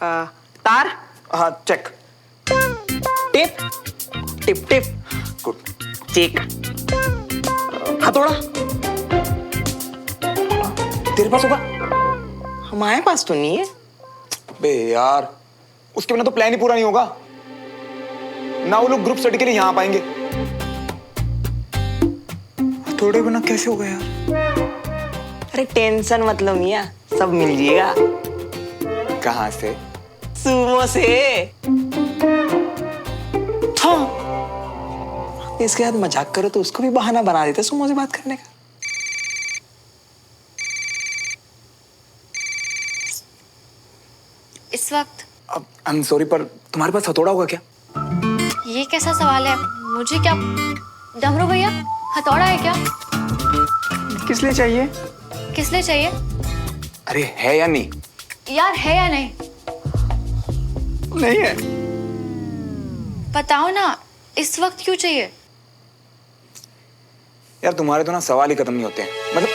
तार। हाँ चेक। टिप टिप टिप। गुड। चेक। हथौड़ा। तेरे पास होगा? हमारे पास तो नहीं है। बे यार, उसके बिना तो प्लान ही पूरा नहीं होगा ना। वो लोग ग्रुप स्टडी के लिए यहाँ पाएंगे। थोड़े बिना कैसे होगा यार? अरे टेंशन मतलब मियाँ, सब मिल जाएगा। कहाँ से? सुमो से। हाँ, इसके साथ मजाक करो तो उसको भी बहाना बना देते सुमो से बात करने का। इस वक्त? अब आई एम सॉरी, पर तुम्हारे पास हथौड़ा होगा क्या? ये कैसा सवाल है? मुझे क्या? डमरू भैया, हथौड़ा है क्या? किस लिए चाहिए? किस लिए चाहिए? अरे है या नहीं? यार है या नहीं? नहीं है। बताओ ना, इस वक्त क्यों चाहिए? यार तुम्हारे तो ना सवाल ही खत्म नहीं होते हैं। मतलब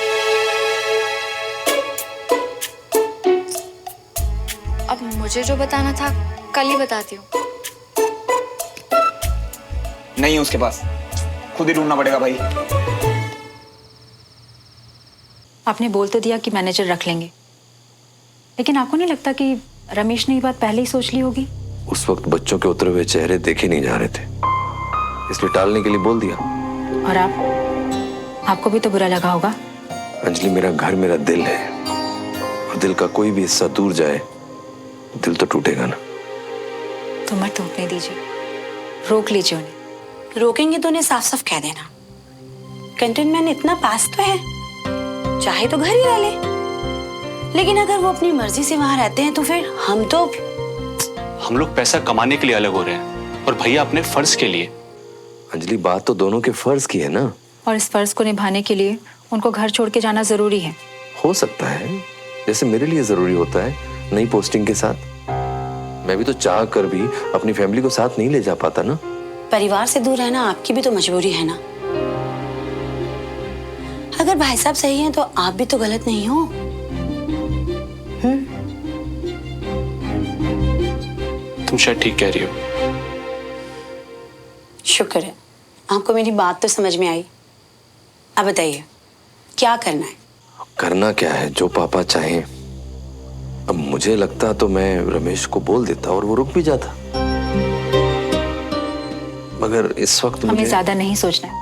अब मुझे जो बताना था कल ही बताती हूँ। नहीं है उसके पास, खुद ही ढूंढना पड़ेगा भाई। आपने बोल तो दिया कि मैनेजर रख लेंगे, लेकिन आपको नहीं लगता कि रमेश ने ये बात पहले ही सोच ली होगी? उस वक्त बच्चों के उतरे हुए चेहरे देखे नहीं जा रहे थे, इसलिए टालने के लिए बोल दिया। और आपको भी तो बुरा लगा होगा। अंजलि, मेरा घर मेरा दिल है, और दिल का कोई भी हिस्सा दूर जाए दिल तो टूटेगा ना। तो मत टूटने दीजिए, रोक लीजिए उन्हें। रोकेंगे तो उन्हें साफ साफ कह देना, कंटेनमेंट इतना पास तो है, चाहे तो घर ही रह ले। लेकिन अगर वो अपनी मर्जी से वहां रहते हैं तो फिर हम लोग पैसा कमाने के लिए अलग हो रहे हैं और भैया अपने फर्ज के लिए। अंजलि, बात तो दोनों के फर्ज की है ना। और इस फर्ज को निभाने के लिए उनको घर छोड़ के जाना जरूरी है। हो सकता है, जैसे मेरे लिए जरूरी होता है नई पोस्टिंग के साथ। मैं भी तो चाह कर भी अपनी फैमिली को साथ नहीं ले जा पाता ना। परिवार से दूर रहना आपकी भी तो मजबूरी है ना। अगर भाई साहब सही हैं तो आप भी तो गलत नहीं हो। तुम शायद ठीक कह रही हो। शुक्र है, आपको मेरी बात तो समझ में आई। अब बताइए क्या करना है? करना क्या है, जो पापा चाहें। अब मुझे लगता तो मैं रमेश को बोल देता और वो रुक भी जाता, मगर इस वक्त हमें मुझे ज्यादा नहीं सोचना है।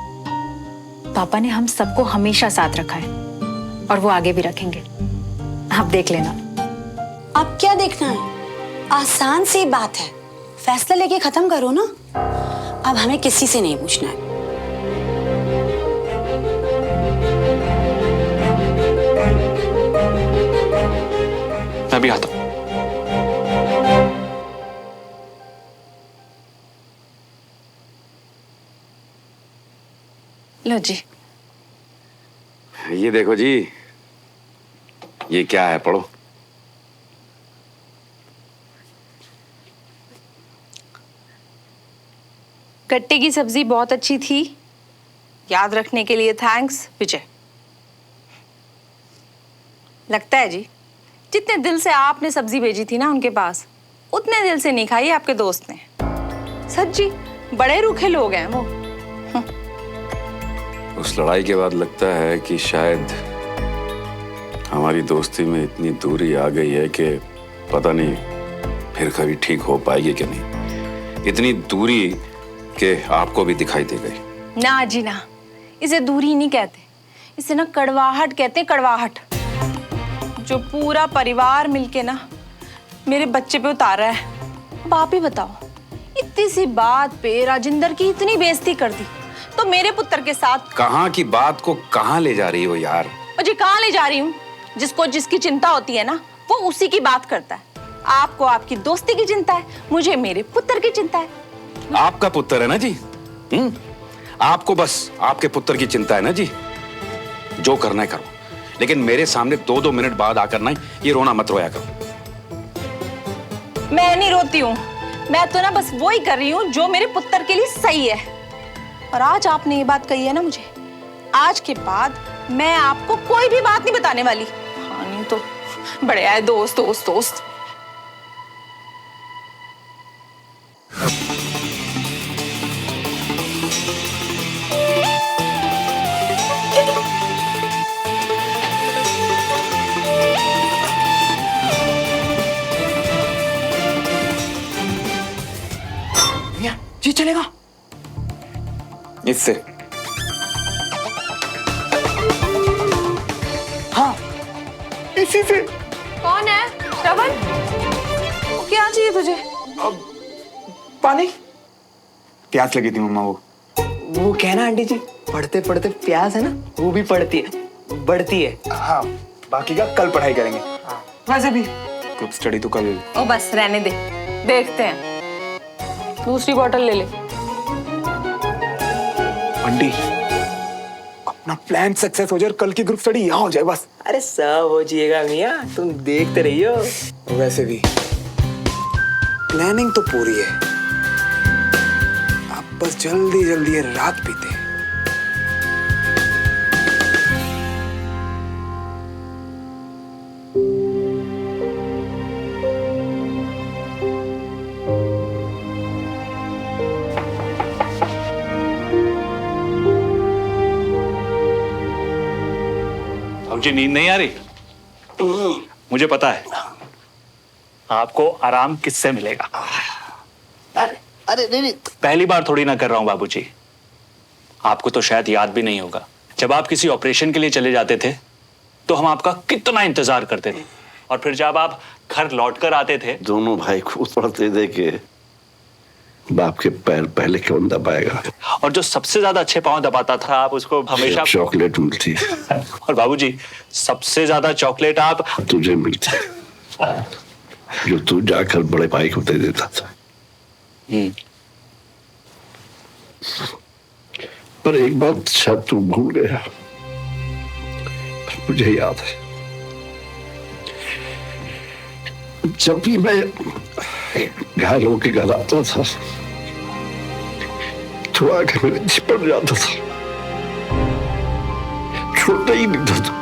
पापा ने हम सबको हमेशा साथ रखा है और वो आगे भी रखेंगे। आप देख लेना। अब क्या देखना है? आसान सी बात है, फैसला लेके खत्म करो ना। अब हमें किसी से नहीं पूछना है। मैं भी आता हूँ। लो जी। ये देखो जी, ये क्या है, पढ़ो। गट्टे की सब्जी बहुत अच्छी थी, याद रखने के लिए थैंक्स विजय। लगता है जी जितने दिल से आपने सब्जी भेजी थी ना उनके पास, उतने दिल से नहीं खाई आपके दोस्त ने। सच्ची बड़े रूखे लोग हैं वो। उस लड़ाई के बाद लगता है कि शायद हमारी दोस्ती में इतनी दूरी आ गई है कि पता नहीं फिर कभी ठीक हो पाएगी कि नहीं। इतनी दूरी कि आपको भी दिखाई दे गई। ना जी ना, इसे दूरी नहीं कहते, इसे ना कड़वाहट कहते हैं, कड़वाहट। जो पूरा परिवार मिलके ना मेरे बच्चे पे उतार रहा है। अब आप ही बताओ, इतनी सी बात पे राजिंदर की इतनी बेइज्जती कर दी, तो मेरे पुत्र के साथ कहाँ की बात को कहाँ ले जा रही हो यार? मुझे कहाँ ले जा रही हूँ? जिसको जिसकी चिंता होती है ना, वो उसी की बात करता है। आपको आपकी दोस्ती की चिंता है, मुझे मेरे पुत्र की चिंता है। आपका पुत्र है ना जी। आपको बस आपके पुत्र की चिंता है ना जी। जो करना है करो, लेकिन मेरे सामने 2-2 मिनट बाद आकर ना ये रोना मत रोया करो। मैं नहीं रोती हूँ, मैं तो ना बस वो ही कर रही हूँ जो मेरे पुत्र के लिए सही है। और आज आपने ये बात कही है ना मुझे, आज के बाद मैं आपको कोई भी बात नहीं बताने वाली। हाँ नहीं तो बड़े आए दोस्त दोस्त दोस्त। चलेगा? इससे। हाँ, इसी से। कौन है श्रवण? क्या चाहिए तुझे? पानी। प्यास लगी थी मम्मा। वो कहना आंटी जी, पढ़ते पढ़ते प्यास है ना, वो भी पड़ती है, बढ़ती है। हाँ, बाकी का कल पढ़ाई करेंगे। वैसे भी ग्रुप स्टडी तो कल। ओ बस रहने दे, देखते हैं। दूसरी बोतल ले ले। आंटी, अपना प्लान सक्सेस हो जाए और कल की ग्रुप स्टडी यहाँ हो जाए बस। अरे सब हो जाएगा मियाँ, तुम देखते रहियो। वैसे भी प्लानिंग तो पूरी है, अब बस जल्दी जल्दी ये रात बीते। मुझे नींद नहीं आ रही। मुझे पता है आपको आराम किससे मिलेगा। अरे नहीं, पहली बार थोड़ी ना कर रहा हूं बाबूजी। आपको तो शायद याद भी नहीं होगा, जब आप किसी ऑपरेशन के लिए चले जाते थे तो हम आपका कितना इंतजार करते थे, और फिर जब आप घर लौटकर आते थे। दोनों भाई खुद पढ़ते देखे, बाप के पैर पहले कौन दबाएगा। और जो सबसे ज्यादा अच्छे पांव दबाता था आप उसको हमेशा चॉकलेट मिलती। और बाबूजी सबसे ज्यादा चॉकलेट आप तुझे मिलती, जो तू जाकर बड़े भाई को दे देता था। पर एक बात शायद तू भूल गया, मुझे याद है। जब भी मैं घायल होके घर आता था तो आके मेरे चिपट जाता था, छोटा ही नहीं था।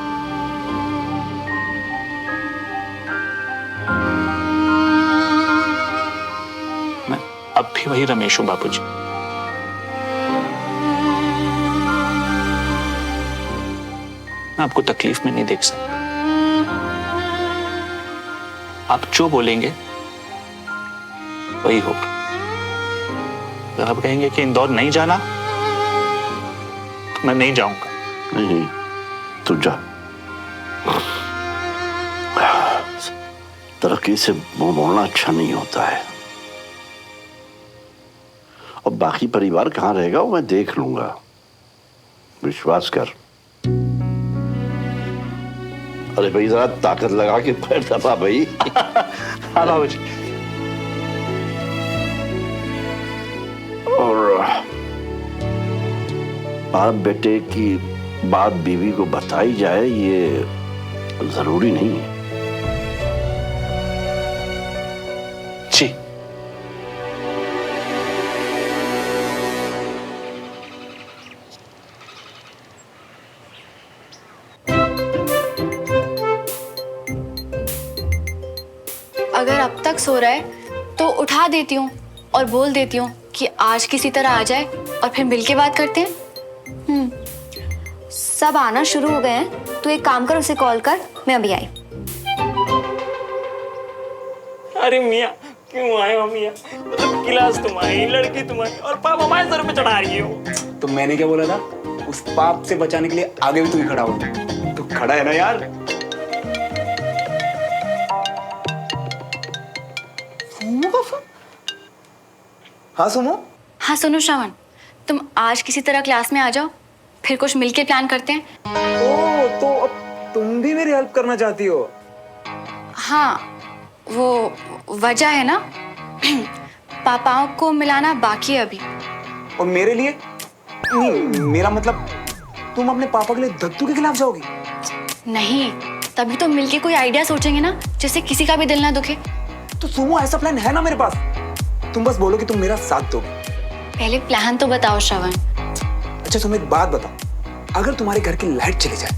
मैं अब भी वही रमेश हूं बाबूजी। मैं आपको तकलीफ में नहीं देख सकता। आप जो बोलेंगे वही होगा। अगर आप कहेंगे कि इंदौर नहीं जाना तो मैं नहीं जाऊंगा। नहीं, तू जा। तरक्की से मुंह मोड़ना अच्छा नहीं होता है। और बाकी परिवार कहाँ रहेगा वो मैं देख लूंगा, विश्वास कर। अरे भाई जरा ताकत लगा के पैर दबा भाई। हाँ बाबूजी। और बाप बेटे की बात बीवी को बताई जाए ये जरूरी नहीं है। जी अगर अब तक सो रहा है तो उठा देती हूँ और बोल देती हूँ कि आज किसी तरह आ जाए और फिर मिलके बात करते हैं। सब आना शुरू हो गए हैं, तू एक काम कर, उसे कॉल कर, मैं अभी आई। अरे मियाँ क्यों आए हो मियाँ? मतलब क्लास तुम्हारी, लड़की तुम्हारी, और पाप हमारे सर पे चढ़ा रही हो। तो मैंने क्या बोला था? उस पाप से बचाने के लिए आगे भी तू ही खड़ा हो। तो खड़ा है ना यार। हाँ सुनो। हाँ सुनो श्रवण, तुम आज किसी तरह क्लास में आ जाओ, फिर कुछ मिलके प्लान करते हैं। ओ, तो अब तुम भी मेरी हेल्प करना चाहती हो? हाँ, वो वजह है ना, पापाओं को मिलाना बाकी है अभी। और मेरे लिए? नहीं, मेरा मतलब तुम अपने पापा के लिए दत्तू के खिलाफ जाओगी? नहीं, तभी तो मिलके कोई आइडिया सोचेंगे ना, जिससे किसी का भी दिल ना दुखे। तो सुमो ऐसा प्लान है ना मेरे पास, तुम बस बोलो कि तुम मेरा साथ दोगे। पहले प्लान तो बताओ श्रवण। अच्छा तुम एक बात बताओ, अगर तुम्हारे घर की लाइट चली जाए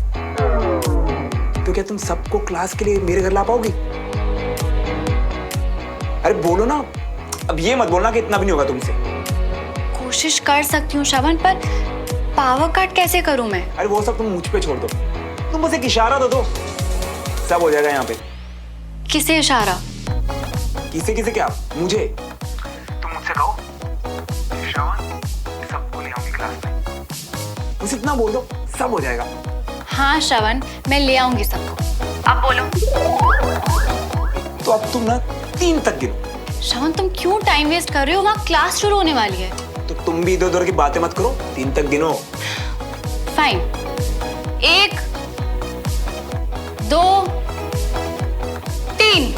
तो क्या तुम सबको क्लास के लिए मेरे घर ला पाओगी? अरे बोलो ना, अब ये मत बोलना कि इतना भी नहीं होगा तुमसे। कोशिश कर सकती हूँ श्रवण, पर पावर कट कैसे करूँ मैं? अरे वो सब तुम मुझ पे छोड़ दो, तुम बस एक इशारा दो, सब हो जाएगा यहाँ पे। किसे इशारा? किसे किसे क्या? मुझे। तुम मुझसे कहो सबको ले आऊंगी क्लास में। बस इतना बोल दो, सब हो जाएगा। हाँ श्रवण, मैं ले आऊंगी सबको। अब बोलो। तो अब तुम ना 3 तक गिनो। श्रवण, तुम क्यों टाइम वेस्ट कर रहे हो? वहाँ क्लास शुरू होने वाली है। तो तुम भी इधर उधर की बातें मत करो, 3 तक गिनो। फाइन। 1 2 3।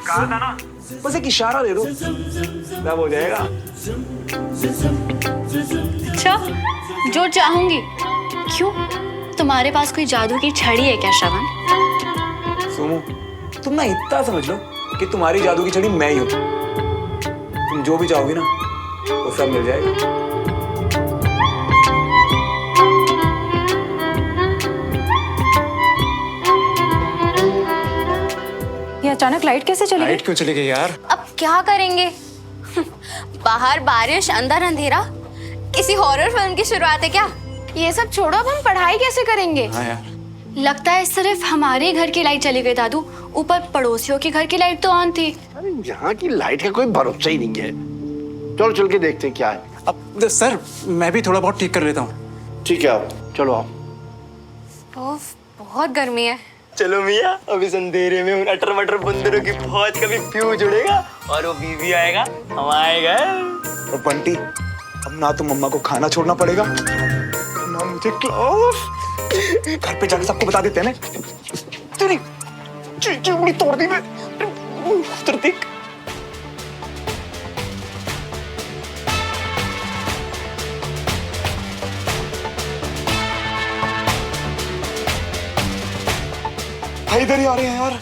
कहा था ना, बस एक इशारा दे दो, सब हो जाएगा। अच्छा, जो चाहूंगी। क्यों, तुम्हारे पास कोई जादू की छड़ी है क्या श्रवण? सुमो, तुम ना इतना समझ लो कि तुम्हारी जादू की छड़ी मैं ही हूं। तुम जो भी चाहोगी ना, वो सब मिल जाएगा। ये अचानक लाइट कैसे चली गई? लाइट क्यों चली गई यार? अब क्या करेंगे? बाहर बारिश, अंदर अंधेरा। किसी हॉरर फिल्म की शुरुआत है क्या? ये सब छोड़ो, अब हम पढ़ाई कैसे करेंगे? हाँ यार। लगता है सिर्फ हमारे घर की लाइट चली गई दादू। ऊपर पड़ोसियों के घर की लाइट तो ऑन थी। अरे यहाँ की लाइट का कोई भरोसा ही नहीं है। चलो चल के देखते हैं क्या है। अब सर, मैं भी थोड़ा बहुत ठीक कर लेता हूँ। ठीक है, आओ, चलो आओ। ओफ, बहुत गर्मी है। चलो मियाँ, अभी इस अंधेरे में उन अटर मटर बंदरों की फौज का भी फ्यूज उड़ेगा और वो बीवी आएगा हमारे घर। और बंटी, अब ना तो मम्मा को खाना छोड़ना पड़ेगा, ना मुझे क्लास। घर पे जाके सबको बता देते हैं ना। तेरी चीची तोड़ दी मैं। प्रतीक, भाई इधर ही आ रहे हैं यार।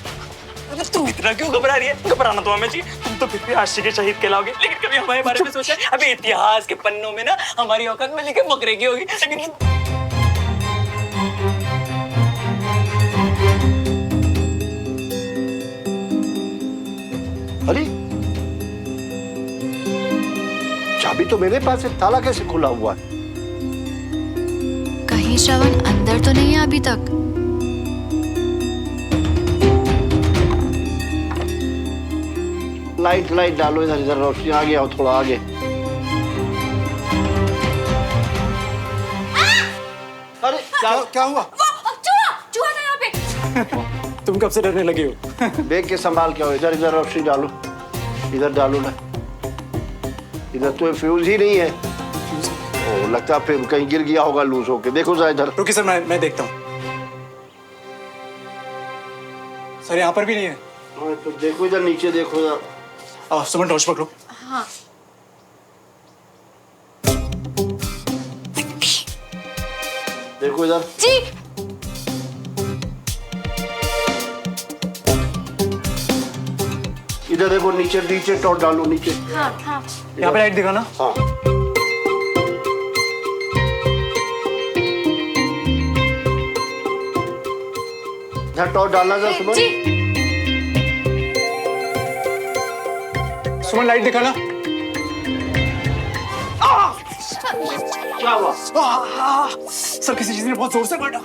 अरे तुम इतना क्यों घबरा रही है? घबराना तो हमें चाहिए। तुम तो फिर भी आशिक के शहीद कहलाओगे, लेकिन कभी हमारे बारे में सोचा है? अभी इतिहास के पन्नों में ना हमारी औकात में लिखे बकरे की होगी, लेकिन अरे चाबी तो मेरे पास है, ताला कैसे खुला हुआ है? कहीं श्रवण अंदर तो नहीं है अभी तक? लाइट लाइट डालो इधर, इधर रोशनी। आगे आओ, थोड़ा आगे। अरे क्या हुआ? चूहा था यहाँ पे। तुम कब से डरने लगे हो? देख के संभाल के आओ। इधर इधर रोशनी डालो, इधर डालो ना। इधर तो फ्यूज ही नहीं है। ओ, लगता है फिर कहीं गिर गया होगा लूज होके। देखो जरा इधर। रुकिए सर, मैं देखता हूँ। सर यहाँ पर भी नहीं है। हाँ, तो देखो इधर नीचे, देखो इधर। सुमन, टॉर्च पकड़ो। हाँ। देखो इधर। जी। इधर देखो, नीचे नीचे टॉर्च डालो, नीचे। हाँ हाँ। यहाँ पे लाइट दिखाना। हाँ। इधर टॉर्च डालना था सुमन। जी। सुमन, लाइट दिखाना। क्या हुआ? सर, किसी चीज ने बहुत जोर से मारा।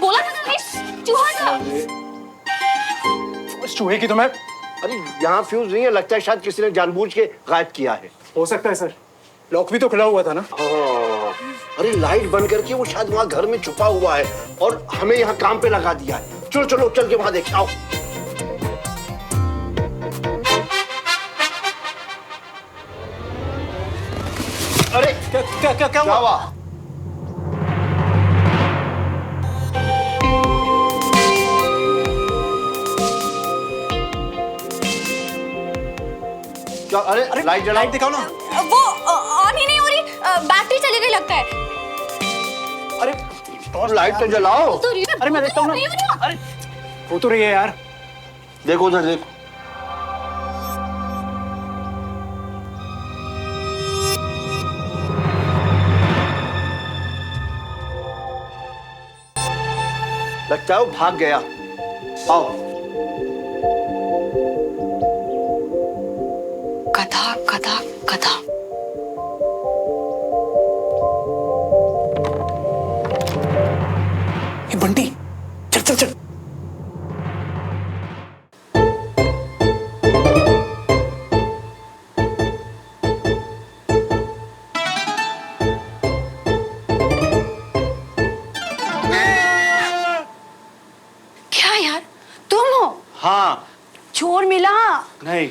बोला था ना, चूहा था। इस चूहे की तो मैं। अरे यहाँ फ्यूज नहीं है, लगता है शायद किसी ने जानबूझ के गायब किया है। हो सकता है सर, लॉक भी तो खुला हुआ था ना। हाँ। अरे लाइट बंद करके वो शायद वहाँ घर में छुपा हुआ है और हमें यहाँ काम पे लगा दिया है। चलो चलो चल के वहाँ देख आओ। अरे क्या हुआ? क्या? अरे लाइट जलाओ। लाइट दिखाओ ना। वो ऑन ही नहीं हो रही, बैटरी चली गई लगता है। अरे टॉर्च लाइट तो जलाओ। अरे मैं देखता हूँ ना। अरे हो तो रही है यार। देखो उधर देखो। लगता है वो भाग गया। आओ। गधा गधा गधा। बंटी, चल चल चल। यहाँ। नहीं,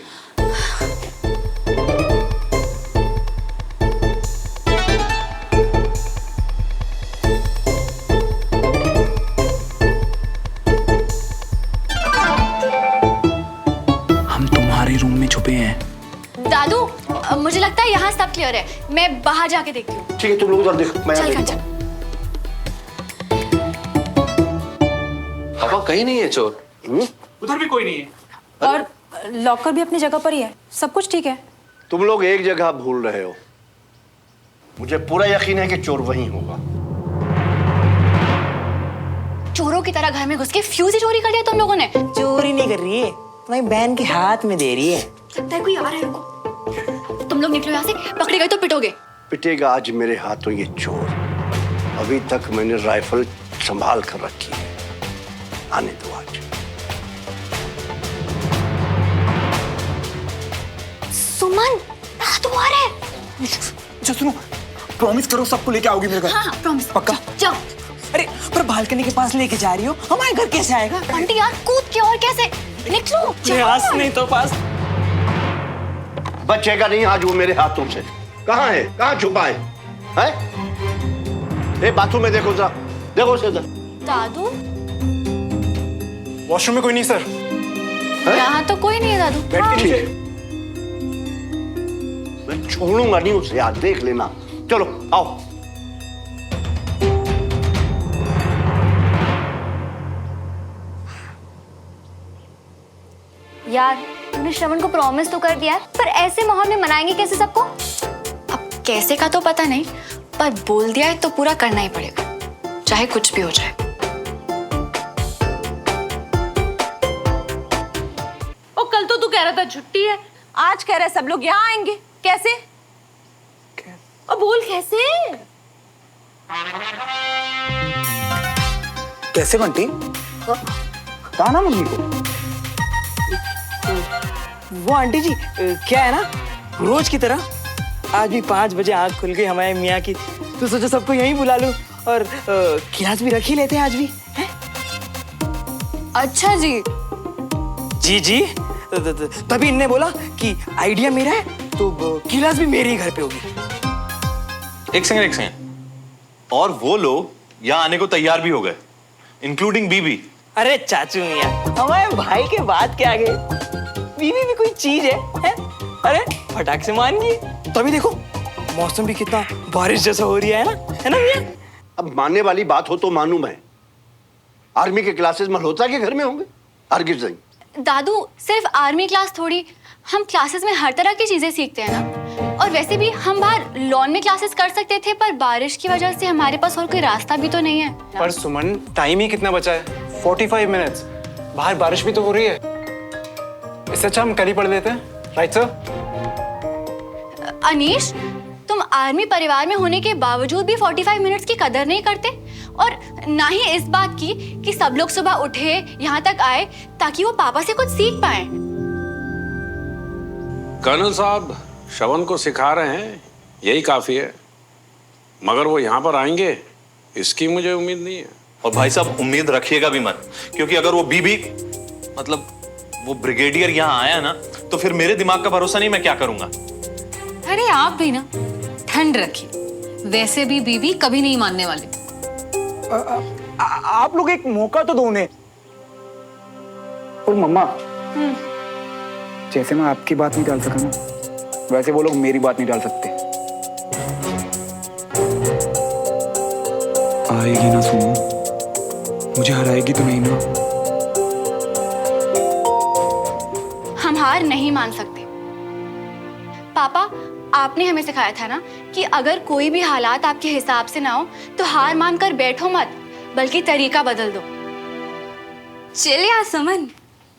हम तुम्हारे रूम में छुपे हैं। दादू मुझे लगता है यहाँ सब क्लियर है, मैं बाहर जाके देखती हूँ। ठीक है, तुम लोग उधर देखो, मैं यहाँ चल देखता चल हूँ। पापा कहीं नहीं है चोर। उधर भी कोई नहीं है। और लॉकर भी अपनी जगह पर ही है, सब कुछ ठीक है। तुम लोग एक जगह भूल रहे हो। मुझे पूरा यकीन है कि चोर वहीं होगा। चोरों की तरह घर में घुस के फ्यूज ही चोरी कर लिया तुम लोगों ने। चोरी नहीं कर रही है, तुम्हारी बहन के हाथ में दे रही है। लगता है कोई आ रहा है, रुको। तुम लोग निकलो यहाँ से, पकड़े गए तो पिटोगे। पिटेगा आज मेरे हाथों ये चोर। अभी तक मैंने राइफल संभाल कर रखी है, आने दो आज। सुमन, दादू आ रहे हैं। अच्छा सुनो, प्रॉमिस करो सबको लेके आओगी मेरे घर। हाँ प्रॉमिस। पक्का? जाओ। अरे पर बालकनी के पास लेके जा रही हो, हमारे घर कैसे आएगा? आंटी यार कूद के और कैसे निकलो। प्रयास नहीं तो पास। बचेगा नहीं आज वो मेरे हाथों से। कहाँ है, कहाँ छुपा है? ए बाथरूम में देखो जरा, देखो उसे इधर। दादू वॉशरूम में कोई नहीं सर। यहाँ तो कोई नहीं है दादू। बेड के नीचे। मैं छोड़ूंगा नहीं उसे, यार देख लेना। चलो आओ। यार तुमने श्रवण को प्रॉमिस तो कर दिया है, पर ऐसे माहौल में मनाएंगे कैसे सबको? अब कैसे का तो पता नहीं, पर बोल दिया है तो पूरा करना ही पड़ेगा, चाहे कुछ भी हो जाए। ओ कल तो तू कह रहा था छुट्टी है, आज कह रहा है सब लोग यहाँ आएंगे, कैसे? ओ बोल कैसे? कैसे बंटी? कहा ना मम्मी को। वो आंटी जी क्या है ना, रोज की तरह आज भी 5 बजे आंख खुल गई हमारे मियाँ की, तो सोचो सबको यहीं बुला लूं और क्लास भी रख ही लेते हैं आज भी है? अच्छा जी। जी तभी इनने बोला कि आइडिया मेरा है तो क्लास भी मेरे ही घर पे होगी। एक सेकंड। और वो लोग यहाँ आने को तैयार भी हो गए, इंक्लूडिंग बीबी। अरे चाचू मियाँ, हमारे भाई के बात के आगे बीवी भी कोई चीज है? अरे फटाक से मानिए। तभी देखो मौसम भी कितना बारिश जैसा हो रही है ना मियाँ? अब मानने वाली बात हो तो मानूं मैं। आर्मी के क्लासेस मल्होत्रा के घर में होंगे? हरगिज़ नहीं। दादू सिर्फ आर्मी क्लास थोड़ी, हम क्लासेस में हर तरह की चीजें सीखते हैं ना। और वैसे भी हम बाहर लॉन में क्लासेस कर सकते थे, पर बारिश की वजह से हमारे पास और कोई रास्ता भी तो नहीं है। पर सुमन टाइम ही कितना बचा है? 45 मिनट्स। बाहर बारिश भी तो हो रही है, इससे अच्छा हम कल ही पढ़ लेते हैं। Right sir? अनीश, तुम आर्मी परिवार में होने के बावजूद भी 45 मिनट्स की कदर नहीं करते, और ना ही इस बात की कि सब लोग सुबह उठे यहाँ तक आए ताकि वो पापा से कुछ सीख पाए। कर्नल साहब श्रवण को सिखा रहे हैं, यही काफी है। मगर वो यहाँ पर आएंगे इसकी मुझे उम्मीद नहीं है। और भाई साहब उम्मीद रखिएगा भी मत, क्योंकि अगर वो बीबी मतलब वो ब्रिगेडियर यहाँ आया ना, तो फिर मेरे दिमाग का भरोसा नहीं, मैं क्या करूंगा। अरे आप भी ना ठंड रखिए, वैसे भी बीवी कभी नहीं मानने वाले। आप लोग एक मौका तो दो उन्हें। और मम्मा, जैसे मैं आपकी बात नहीं डाल सका ना, वैसे वो लोग मेरी बात नहीं डाल सकते। आएगी ना सुनो, मुझे हराएगी तो नहीं ना? हम हार नहीं मान सकते। पापा, आपने हमें सिखाया था ना कि अगर कोई भी हालात आपके हिसाब से ना हो तो हार मानकर बैठो मत, बल्कि तरीका बदल दो। चल यार सुमन,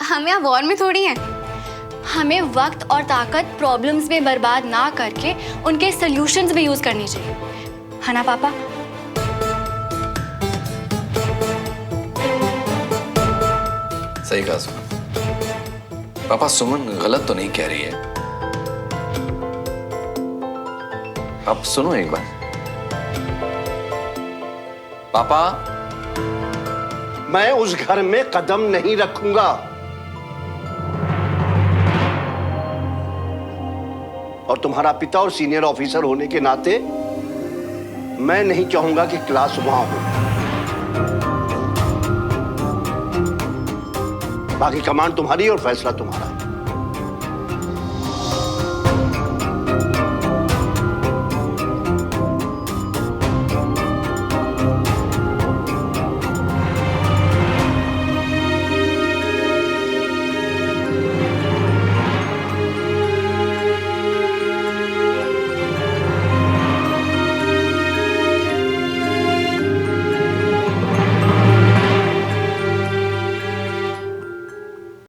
हम यहाँ वॉर में थोड़ी हैं। हमें वक्त और ताकत प्रॉब्लम्स में बर्बाद ना करके उनके सॉल्यूशंस में यूज करनी चाहिए, है ना पापा? सही कहा सुमन। पापा सुमन गलत तो नहीं कह रही है। आप सुनो एक बार। पापा, मैं उस घर में कदम नहीं रखूंगा। और तुम्हारा पिता और सीनियर ऑफिसर होने के नाते मैं नहीं चाहूंगा कि क्लास वहां हो। बाकी कमांड तुम्हारी और फैसला तुम्हारा।